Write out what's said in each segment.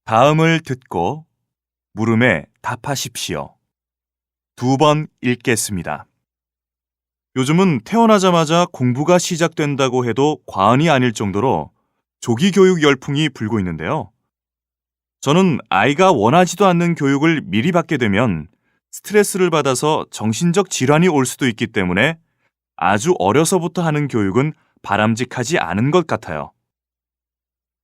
다음을 듣고 물음에 답하십시오. 2번 읽겠습니다. 요즘은 태어나자마자 공부가 시작된다고 해도 과언이 아닐 정도로 조기 교육 열풍이 불고 있는데요. 저는 아이가 원하지도 않는 교육을 미리 받게 되면 스트레스를 받아서 정신적 질환이 올 수도 있기 때문에 아주 어려서부터 하는 교육은 바람직하지 않은 것 같아요.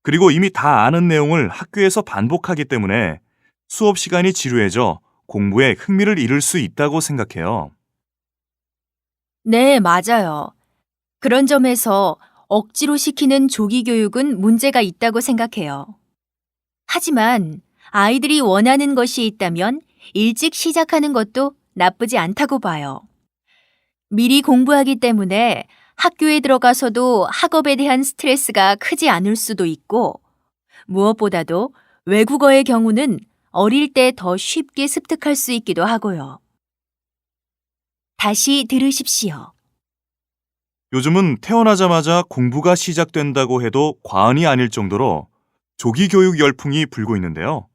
그리고 이미 다 아는 내용을 학교에서 반복하기 때문에 수업 시간이 지루해져 공부에 흥미를 잃을 수 있다고 생각해요. 네, 맞아요. 그런 점에서 억지로 시키는 조기 교육은 문제가 있다고 생각해요. 하지만 아이들이 원하는 것이 있다면 일찍 시작하는 것도 나쁘지 않다고 봐요. 미리 공부하기 때문에 학교에 들어가서도 학업에 대한 스트레스가 크지 않을 수도 있고, 무엇보다도 외국어의 경우는 어릴 때 더 쉽게 습득할 수 있기도 하고요. 다시 들으십시오. 요즘은 태어나자마자 공부가 시작된다고 해도 과언이 아닐 정도로 조기 교육 열풍이 불고 있는데요.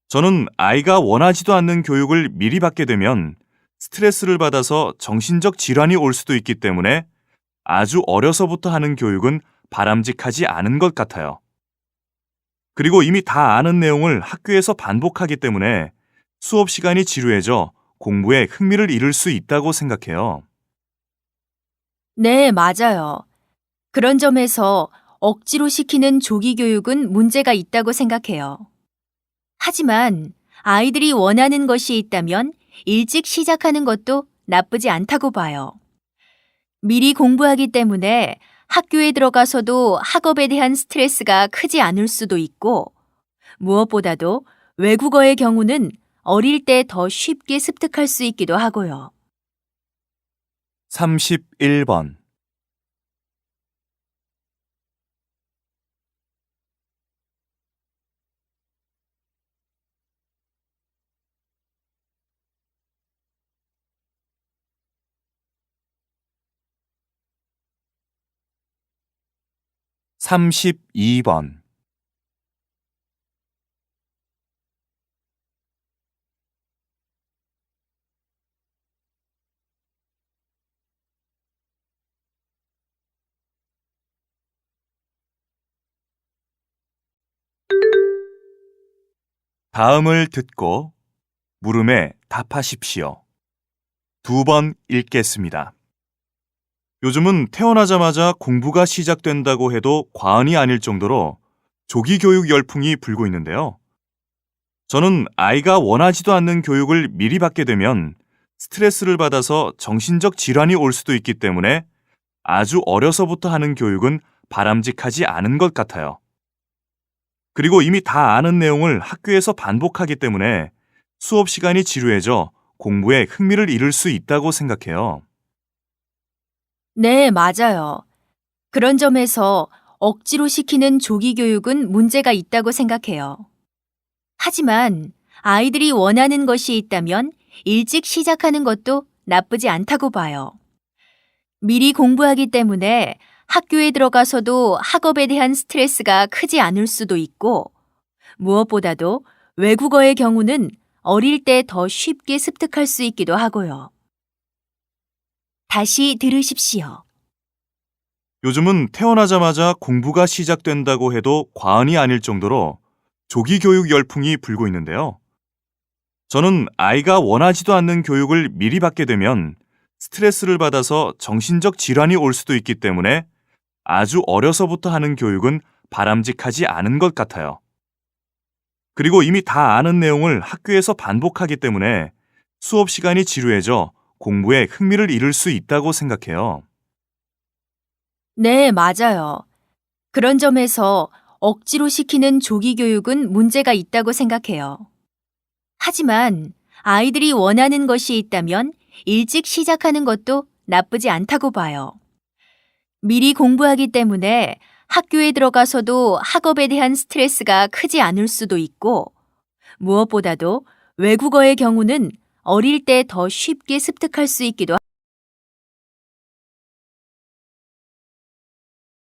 저는 아이가 원하지도 않는 교육을 미리 받게 되면 스트레스를 받아서 정신적 질환이 올 수도 있기 때문에 아주 어려서부터 하는 교육은 바람직하지 않은 것 같아요. 그리고 이미 다 아는 내용을 학교에서 반복하기 때문에 수업 시간이 지루해져 공부에 흥미를 잃을 수 있다고 생각해요. 네, 맞아요. 그런 점에서 억지로 시키는 조기 교육은 문제가 있다고 생각해요. 하지만 아이들이 원하는 것이 있다면 일찍 시작하는 것도 나쁘지 않다고 봐요. 미리 공부하기 때문에 학교에 들어가서도 학업에 대한 스트레스가 크지 않을 수도 있고, 무엇보다도 외국어의 경우는 어릴 때 더 쉽게 습득할 수 있기도 하고요. 31번. 32번. 다음을 듣고 물음에 답하십시오. 2번 읽겠습니다. 요즘은 태어나자마자 공부가 시작된다고 해도 과언이 아닐 정도로 조기 교육 열풍이 불고 있는데요. 저는 아이가 원하지도 않는 교육을 미리 받게 되면 스트레스를 받아서 정신적 질환이 올 수도 있기 때문에 아주 어려서부터 하는 교육은 바람직하지 않은 것 같아요. 그리고 이미 다 아는 내용을 학교에서 반복하기 때문에 수업 시간이 지루해져 공부에 흥미를 잃을 수 있다고 생각해요. 네, 맞아요. 그런 점에서 억지로 시키는 조기 교육은 문제가 있다고 생각해요. 하지만 아이들이 원하는 것이 있다면 일찍 시작하는 것도 나쁘지 않다고 봐요. 미리 공부하기 때문에 학교에 들어가서도 학업에 대한 스트레스가 크지 않을 수도 있고, 무엇보다도 외국어의 경우는 어릴 때 더 쉽게 습득할 수 있기도 하고요. 다시 들으십시오. 요즘은 태어나자마자 공부가 시작된다고 해도 과언이 아닐 정도로 조기 교육 열풍이 불고 있는데요. 저는 아이가 원하지도 않는 교육을 미리 받게 되면 스트레스를 받아서 정신적 질환이 올 수도 있기 때문에 아주 어려서부터 하는 교육은 바람직하지 않은 것 같아요. 그리고 이미 다 아는 내용을 학교에서 반복하기 때문에 수업 시간이 지루해져 공부에 흥미를 잃을 수 있다고 생각해요. 네, 맞아요. 그런 점에서 억지로 시키는 조기 교육은 문제가 있다고 생각해요. 하지만 아이들이 원하는 것이 있다면 일찍 시작하는 것도 나쁘지 않다고 봐요. 미리 공부하기 때문에 학교에 들어가서도 학업에 대한 스트레스가 크지 않을 수도 있고, 무엇보다도 외국어의 경우는 어릴 때 더 쉽게 습득할 수 있기도